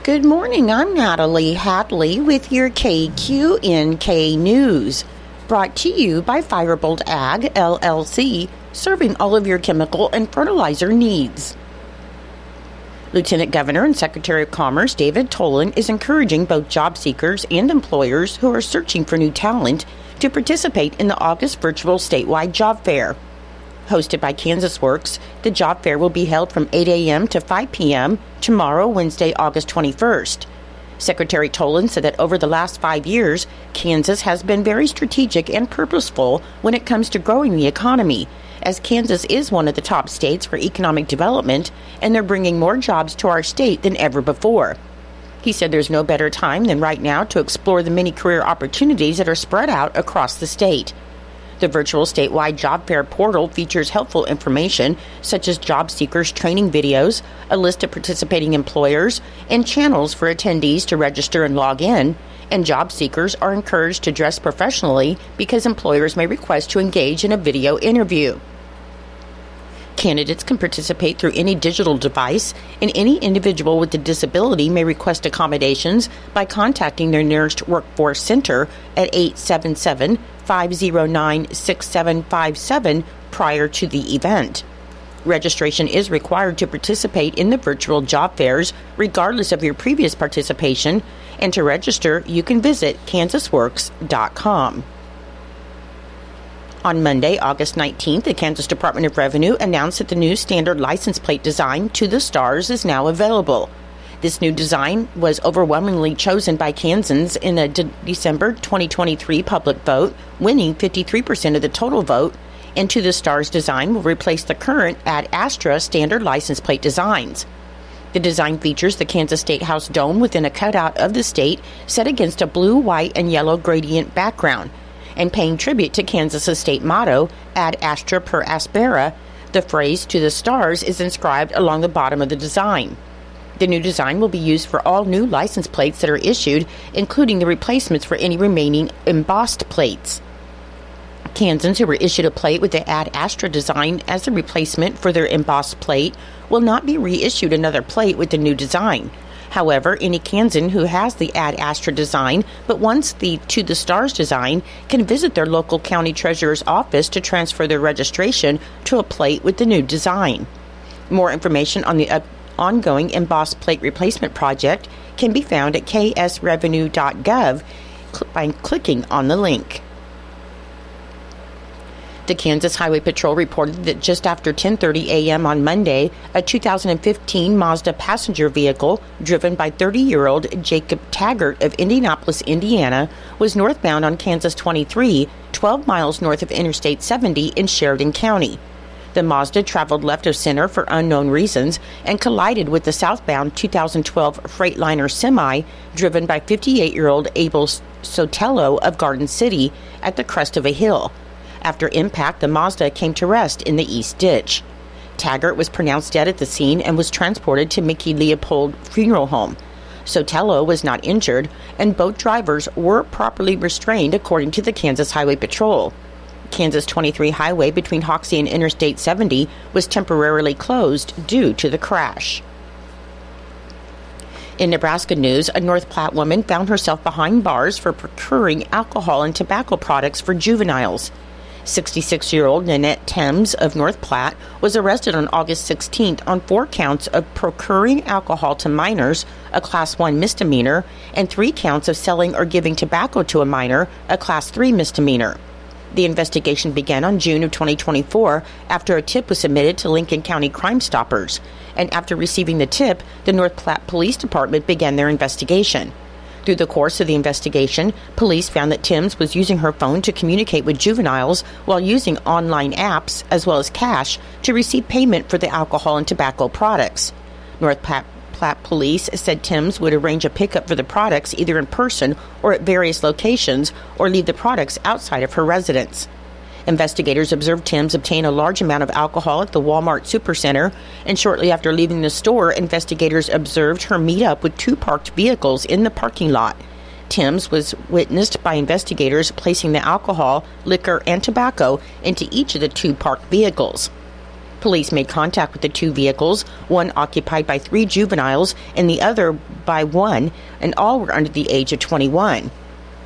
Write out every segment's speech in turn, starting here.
Good morning, I'm Natalie Hadley with your KQNK News, brought to you by Firebolt Ag, LLC, serving all of your chemical and fertilizer needs. Lieutenant Governor and Secretary of Commerce David Tolan is encouraging both job seekers and employers who are searching for new talent to participate in the August virtual statewide job fair. Hosted by Kansas Works, the job fair will be held from 8 a.m. to 5 p.m. tomorrow, Wednesday, August 21st. Secretary Tolan said that over the last 5 years, Kansas has been very strategic and purposeful when it comes to growing the economy, as Kansas is one of the top states for economic development, and they're bringing more jobs to our state than ever before. He said there's no better time than right now to explore the many career opportunities that are spread out across the state. The virtual statewide job fair portal features helpful information such as job seekers training videos, a list of participating employers, and channels for attendees to register and log in, and job seekers are encouraged to dress professionally because employers may request to engage in a video interview. Candidates can participate through any digital device, and any individual with a disability may request accommodations by contacting their nearest workforce center at 877-509-6757 prior to the event. Registration is required to participate in the virtual job fairs, regardless of your previous participation, and to register, you can visit kansasworks.com. On Monday, August 19th, the Kansas Department of Revenue announced that the new standard license plate design, To the Stars, is now available. This new design was overwhelmingly chosen by Kansans in a December 2023 public vote, winning 53% of the total vote, and To the Stars design will replace the current Ad Astra standard license plate designs. The design features the Kansas State House dome within a cutout of the state set against a blue, white, and yellow gradient background. And paying tribute to Kansas's state motto, Ad Astra per Aspera, the phrase To the Stars is inscribed along the bottom of the design. The new design will be used for all new license plates that are issued, including the replacements for any remaining embossed plates. Kansans who were issued a plate with the Ad Astra design as a replacement for their embossed plate will not be reissued another plate with the new design. However, any Kansan who has the Ad Astra design but wants the To the Stars design can visit their local county treasurer's office to transfer their registration to a plate with the new design. More information on the ongoing embossed plate replacement project can be found at ksrevenue.gov by clicking on the link. The Kansas Highway Patrol reported that just after 10:30 a.m. on Monday, a 2015 Mazda passenger vehicle driven by 30-year-old Jacob Taggart of Indianapolis, Indiana, was northbound on Kansas 23, 12 miles north of Interstate 70 in Sheridan County. The Mazda traveled left of center for unknown reasons and collided with the southbound 2012 Freightliner semi driven by 58-year-old Abel Sotelo of Garden City at the crest of a hill. After impact, the Mazda came to rest in the east ditch. Taggart was pronounced dead at the scene and was transported to Mickey Leopold Funeral Home. Sotelo was not injured, and both drivers were properly restrained according to the Kansas Highway Patrol. Kansas 23 highway between Hoxie and Interstate 70 was temporarily closed due to the crash. In Nebraska news, a North Platte woman found herself behind bars for procuring alcohol and tobacco products for juveniles. 66-year-old Nanette Thames of North Platte was arrested on August 16th on 4 counts of procuring alcohol to minors, a Class 1 misdemeanor, and 3 counts of selling or giving tobacco to a minor, a Class 3 misdemeanor. The investigation began on June of 2024 after a tip was submitted to Lincoln County Crime Stoppers, and after receiving the tip, the North Platte Police Department began their investigation. Through the course of the investigation, police found that Timms was using her phone to communicate with juveniles while using online apps as well as cash to receive payment for the alcohol and tobacco products. North Platte Police said Timms would arrange a pickup for the products either in person or at various locations or leave the products outside of her residence. Investigators observed Timms obtain a large amount of alcohol at the Walmart Supercenter, and shortly after leaving the store, investigators observed her meet up with 2 parked vehicles in the parking lot. Timms was witnessed by investigators placing the alcohol, liquor, and tobacco into each of the 2 parked vehicles. Police made contact with the two vehicles, one occupied by 3 juveniles and the other by 1, and all were under the age of 21.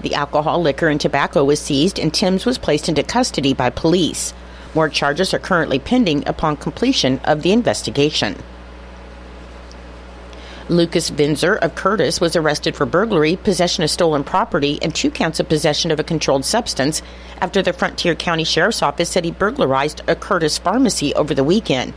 The alcohol, liquor, and tobacco was seized, and Timms was placed into custody by police. More charges are currently pending upon completion of the investigation. Lucas Vinzer of Curtis was arrested for burglary, possession of stolen property, and 2 counts of possession of a controlled substance after the Frontier County Sheriff's Office said he burglarized a Curtis pharmacy over the weekend.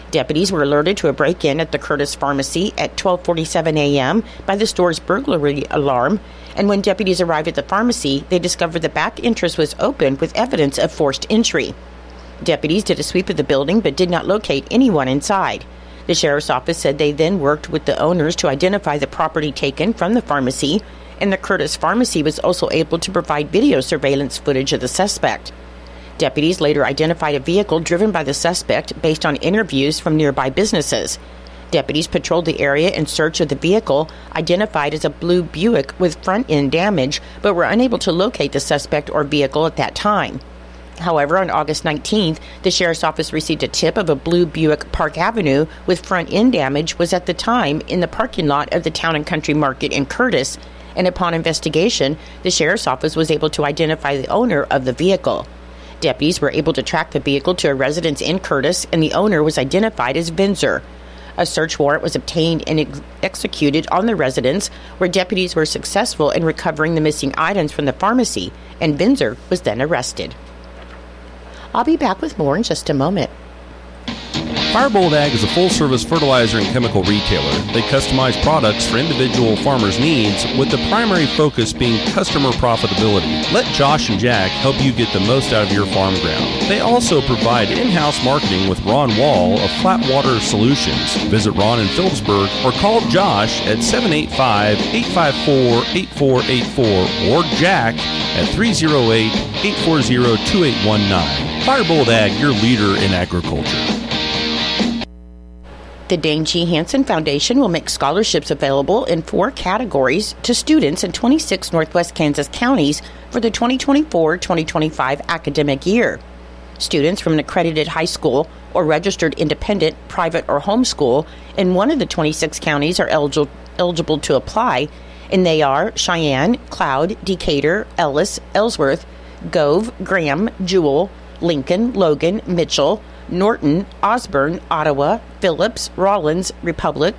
Deputies were alerted to a break-in at the Curtis pharmacy at 12:47 a.m. by the store's burglary alarm, and when deputies arrived at the pharmacy, they discovered the back entrance was open with evidence of forced entry. Deputies did a sweep of the building but did not locate anyone inside. The sheriff's office said they then worked with the owners to identify the property taken from the pharmacy, and the Curtis pharmacy was also able to provide video surveillance footage of the suspect. Deputies later identified a vehicle driven by the suspect based on interviews from nearby businesses. Deputies patrolled the area in search of the vehicle, identified as a blue Buick with front-end damage, but were unable to locate the suspect or vehicle at that time. However, on August 19th, the Sheriff's Office received a tip of a blue Buick Park Avenue with front-end damage was at the time in the parking lot of the Town and Country Market in Curtis, and upon investigation, the Sheriff's Office was able to identify the owner of the vehicle. Deputies were able to track the vehicle to a residence in Curtis, and the owner was identified as Vinzer. A search warrant was obtained and executed on the residence, where deputies were successful in recovering the missing items from the pharmacy, and Vinzer was then arrested. I'll be back with more in just a moment. Firebolt Ag is a full-service fertilizer and chemical retailer. They customize products for individual farmers' needs, with the primary focus being customer profitability. Let Josh and Jack help you get the most out of your farm ground. They also provide in-house marketing with Ron Wall of Flatwater Solutions. Visit Ron in Phillipsburg or call Josh at 785-854-8484 or Jack at 308-840-2819. Firebolt Ag, your leader in agriculture. The Dane G. Hansen Foundation will make scholarships available in 4 categories to students in 26 Northwest Kansas counties for the 2024-2025 academic year. Students from an accredited high school or registered independent, private, or homeschool in one of the 26 counties are eligible to apply, and they are Cheyenne, Cloud, Decatur, Ellis, Ellsworth, Gove, Graham, Jewell, Lincoln, Logan, Mitchell, Norton, Osborne, Ottawa, Phillips, Rollins, Republic,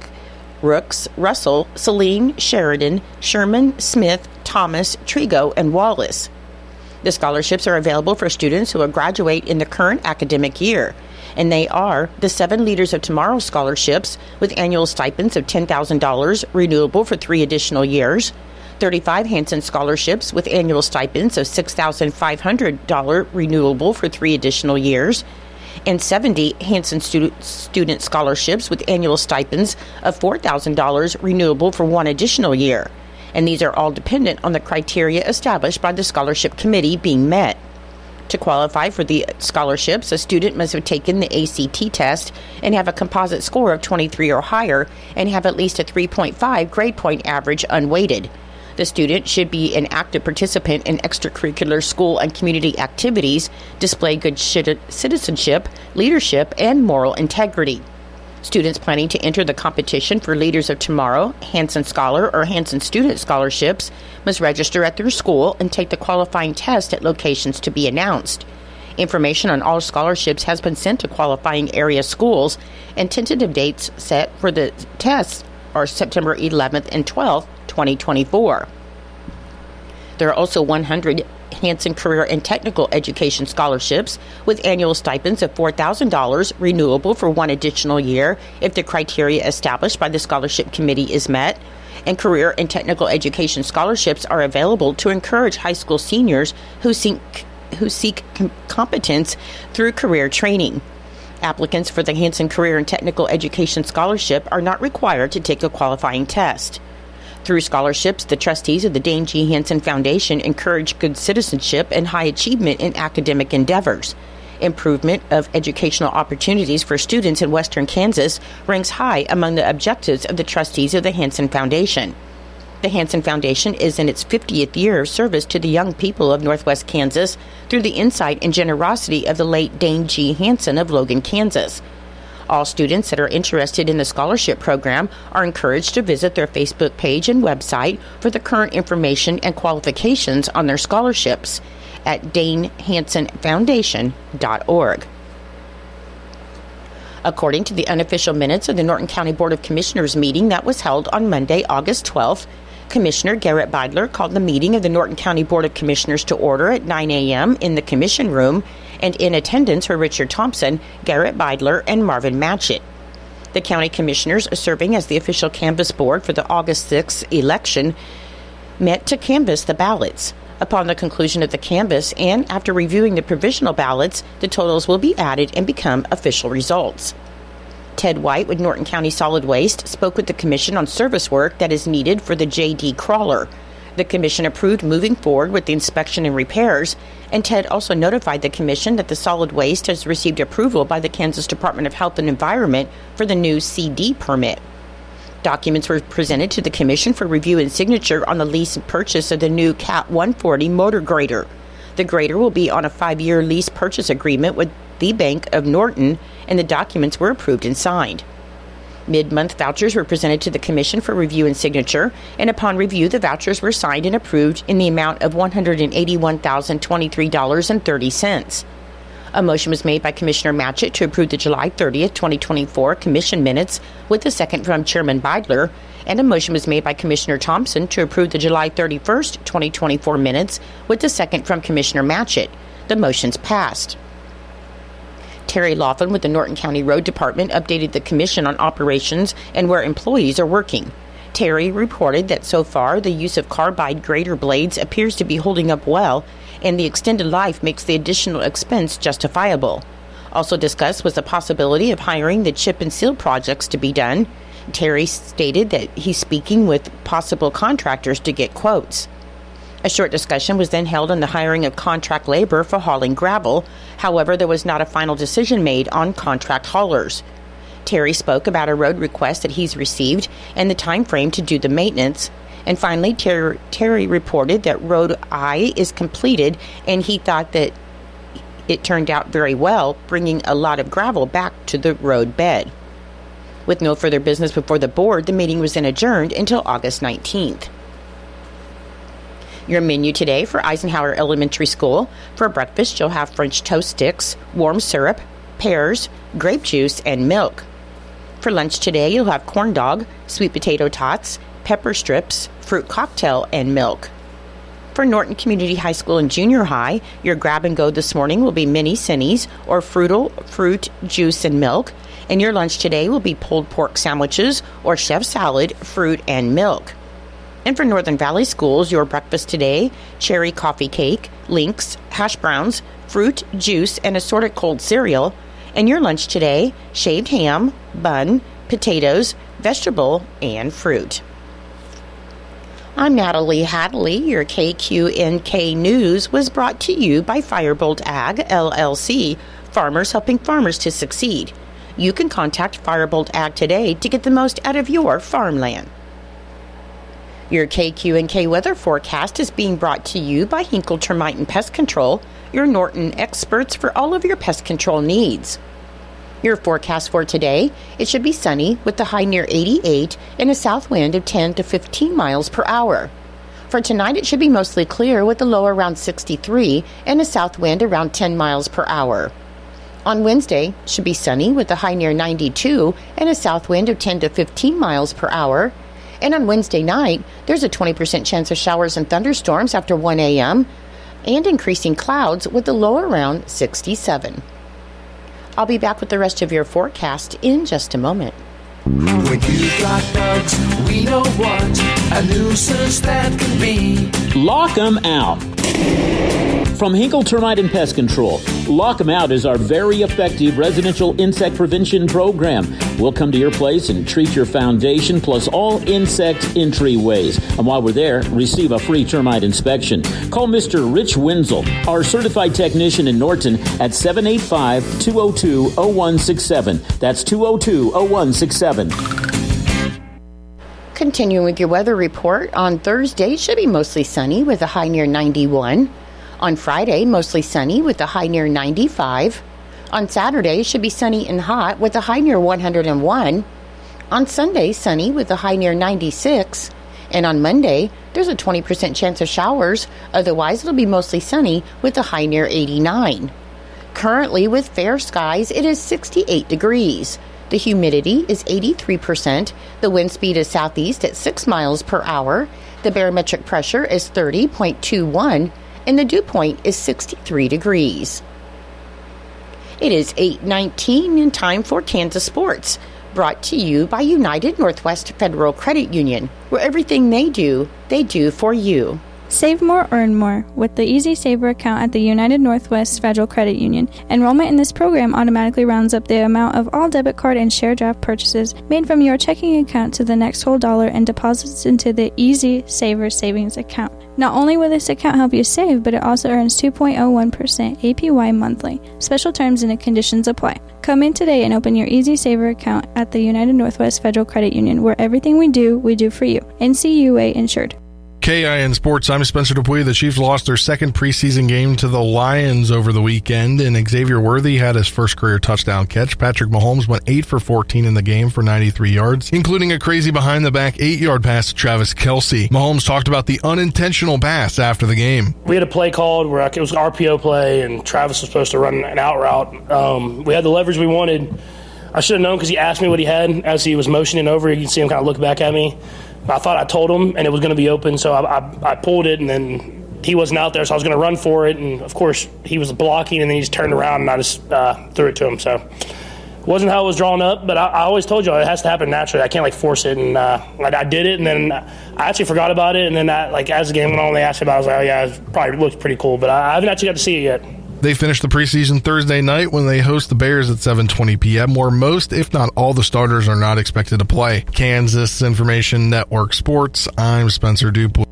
Rooks, Russell, Saline, Sheridan, Sherman, Smith, Thomas, Trigo, and Wallace. The scholarships are available for students who will graduate in the current academic year, and they are the 7 Leaders of Tomorrow scholarships with annual stipends of $10,000 renewable for 3 additional years, 35 Hansen scholarships with annual stipends of $6,500 renewable for 3 additional years, and 70 Hansen student scholarships with annual stipends of $4,000 renewable for 1 additional year. And these are all dependent on the criteria established by the scholarship committee being met. To qualify for the scholarships, a student must have taken the ACT test and have a composite score of 23 or higher and have at least a 3.5 grade point average unweighted. The student should be an active participant in extracurricular school and community activities, display good citizenship, leadership, and moral integrity. Students planning to enter the competition for Leaders of Tomorrow, Hansen Scholar, or Hansen Student scholarships must register at their school and take the qualifying test at locations to be announced. Information on all scholarships has been sent to qualifying area schools, and tentative dates set for the tests are September 11th and 12th, 2024. There are also 100 Hansen Career and Technical Education scholarships with annual stipends of $4,000 renewable for 1 additional year if the criteria established by the scholarship committee is met, and career and technical education scholarships are available to encourage high school seniors who seek competence through career training. Applicants for the Hansen Career and Technical Education Scholarship are not required to take a qualifying test. Through scholarships, the trustees of the Dane G. Hansen Foundation encourage good citizenship and high achievement in academic endeavors. Improvement of educational opportunities for students in Western Kansas ranks high among the objectives of the trustees of the Hansen Foundation. The Hansen Foundation is in its 50th year of service to the young people of Northwest Kansas through the insight and generosity of the late Dane G. Hansen of Logan, Kansas. All students that are interested in the scholarship program are encouraged to visit their Facebook page and website for the current information and qualifications on their scholarships at danehansenfoundation.org. According to the unofficial minutes of the Norton County Board of Commissioners meeting that was held on Monday, August 12th, Commissioner Garrett Beidler called the meeting of the Norton County Board of Commissioners to order at 9 a.m. in the Commission Room, and in attendance were Richard Thompson, Garrett Beidler, and Marvin Matchett. The County Commissioners, serving as the official canvass board for the August 6th election, met to canvass the ballots. Upon the conclusion of the canvass and after reviewing the provisional ballots, the totals will be added and become official results. Ted White with Norton County Solid Waste spoke with the Commission on service work that is needed for the J.D. crawler. The Commission approved moving forward with the inspection and repairs, and Ted also notified the Commission that the solid waste has received approval by the Kansas Department of Health and Environment for the new CD permit. Documents were presented to the Commission for review and signature on the lease and purchase of the new Cat 140 motor grader. The grader will be on a 5-year lease purchase agreement with the Bank of Norton, and the documents were approved and signed. Mid-month vouchers were presented to the Commission for review and signature, and upon review, the vouchers were signed and approved in the amount of $181,023.30. A motion was made by Commissioner Matchett to approve the July 30th, 2024 Commission minutes with a second from Chairman Beidler, and a motion was made by Commissioner Thompson to approve the July 31st, 2024 minutes with a second from Commissioner Matchett. The motions passed. Terry Laughlin with the Norton County Road Department updated the Commission on operations and where employees are working. Terry reported that so far the use of carbide grader blades appears to be holding up well, and the extended life makes the additional expense justifiable. Also discussed was the possibility of hiring the chip and seal projects to be done. Terry stated that he's speaking with possible contractors to get quotes. A short discussion was then held on the hiring of contract labor for hauling gravel. However, there was not a final decision made on contract haulers. Terry spoke about a road request that he's received and the time frame to do the maintenance. And finally, Terry reported that Road I is completed, and he thought that it turned out very well, bringing a lot of gravel back to the road bed. With no further business before the board, the meeting was then adjourned until August 19th. Your menu today for Eisenhower Elementary School. For breakfast, you'll have French toast sticks, warm syrup, pears, grape juice, and milk. For lunch today, you'll have corn dog, sweet potato tots, pepper strips, fruit cocktail, and milk. For Norton Community High School and Junior High, your grab-and-go this morning will be mini Cinnies or fruit, juice, and milk. And your lunch today will be pulled pork sandwiches or chef salad, fruit, and milk. And for Northern Valley Schools, your breakfast today, cherry coffee cake, links, hash browns, fruit, juice, and assorted cold cereal. And your lunch today, shaved ham, bun, potatoes, vegetable, and fruit. I'm Natalie Hadley. Your KQNK News was brought to you by Firebolt Ag, LLC, farmers helping farmers to succeed. You can contact Firebolt Ag today to get the most out of your farmland. Your KQNK weather forecast is being brought to you by Hinkle Termite and Pest Control, your Norton experts for all of your pest control needs. Your forecast for today, it should be sunny with the high near 88 and a south wind of 10 to 15 miles per hour. For tonight, it should be mostly clear with a low around 63 and a south wind around 10 miles per hour. On Wednesday, it should be sunny with a high near 92 and a south wind of 10 to 15 miles per hour. And on Wednesday night, there's a 20% chance of showers and thunderstorms after 1 a.m. and increasing clouds with a low around 67. I'll be back with the rest of your forecast in just a moment. When you've got bugs, we know what a nuisance that can be. Lock 'em out. From Hinkle Termite and Pest Control, Lock 'em Out is our very effective residential insect prevention program. We'll come to your place and treat your foundation plus all insect entryways. And while we're there, receive a free termite inspection. Call Mr. Rich Wenzel, our certified technician in Norton, at 785-202-0167. That's 202-0167. Continuing with your weather report, on Thursday should be mostly sunny with a high near 91. On Friday, mostly sunny with a high near 95. On Saturday, should be sunny and hot with a high near 101. On Sunday, sunny with a high near 96. And on Monday, there's a 20% chance of showers. Otherwise, it'll be mostly sunny with a high near 89. Currently, with fair skies, it is 68 degrees. The humidity is 83%. The wind speed is southeast at 6 miles per hour. The barometric pressure is 30.21, and the dew point is 63 degrees. It is 8:19 and time for Kansas Sports, brought to you by United Northwest Federal Credit Union, where everything they do for you. Save more, earn more with the Easy Saver account at the United Northwest Federal Credit Union. Enrollment in this program automatically rounds up the amount of all debit card and share draft purchases made from your checking account to the next whole dollar and deposits into the Easy Saver savings account. Not only will this account help you save, but it also earns 2.01% APY monthly. Special terms and conditions apply. Come in today and open your Easy Saver account at the United Northwest Federal Credit Union, where everything we do for you. NCUA insured. KIN Sports, I'm Spencer Dupuy. The Chiefs lost their second preseason game to the Lions over the weekend, and Xavier Worthy had his first career touchdown catch. Patrick Mahomes went 8 for 14 in the game for 93 yards, including a crazy behind-the-back 8-yard pass to Travis Kelce. Mahomes talked about the unintentional pass after the game. We had a play called where it was an RPO play, and Travis was supposed to run an out route. We had the leverage we wanted. I should have known because he asked me what he had as he was motioning over. You can see him kind of look back at me. I thought I told him, and it was going to be open, so I pulled it, and then he wasn't out there, so I was going to run for it, and, of course, he was blocking, and then he just turned around, and I just threw it to him. So it wasn't how it was drawn up, but I always told you it has to happen naturally. I can't, force it, and I did it, and then I actually forgot about it, and then, as the game went on, they asked me about it. I was like, oh, yeah, it probably looks pretty cool, but I haven't actually got to see it yet. They finish the preseason Thursday night when they host the Bears at 7:20 p.m., where most, if not all, the starters are not expected to play. Kansas Information Network Sports, I'm Spencer Dupuy.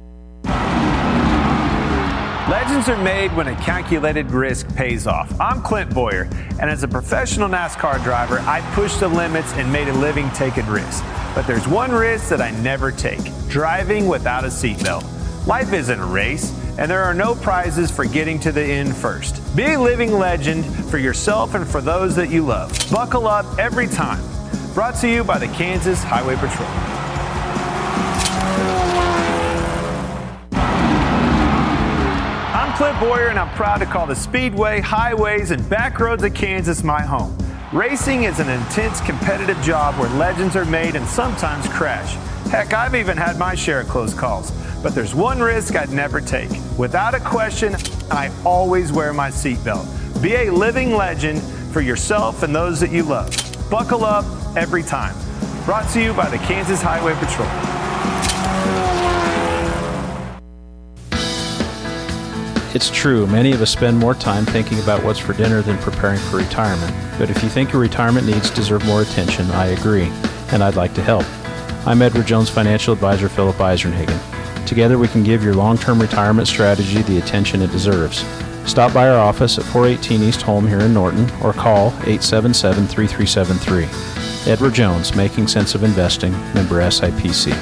Legends are made when a calculated risk pays off. I'm Clint Boyer, and as a professional NASCAR driver, I pushed the limits and made a living taking risks. But there's one risk that I never take: driving without a seatbelt. Life isn't a race, and there are no prizes for getting to the end first. Be a living legend for yourself and for those that you love. Buckle up every time. Brought to you by the Kansas Highway Patrol. I'm Clint Boyer, and I'm proud to call the speedway, highways, and back roads of Kansas my home. Racing is an intense, competitive job where legends are made and sometimes crash. Heck, I've even had my share of close calls. But there's one risk I'd never take. Without a question, I always wear my seatbelt. Be a living legend for yourself and those that you love. Buckle up every time. Brought to you by the Kansas Highway Patrol. It's true, many of us spend more time thinking about what's for dinner than preparing for retirement. But if you think your retirement needs deserve more attention, I agree, and I'd like to help. I'm Edward Jones Financial Advisor Philip Eisenhagen. Together we can give your long-term retirement strategy the attention it deserves. Stop by our office at 418 East Holm here in Norton or call 877-3373. Edward Jones, Making Sense of Investing, member SIPC.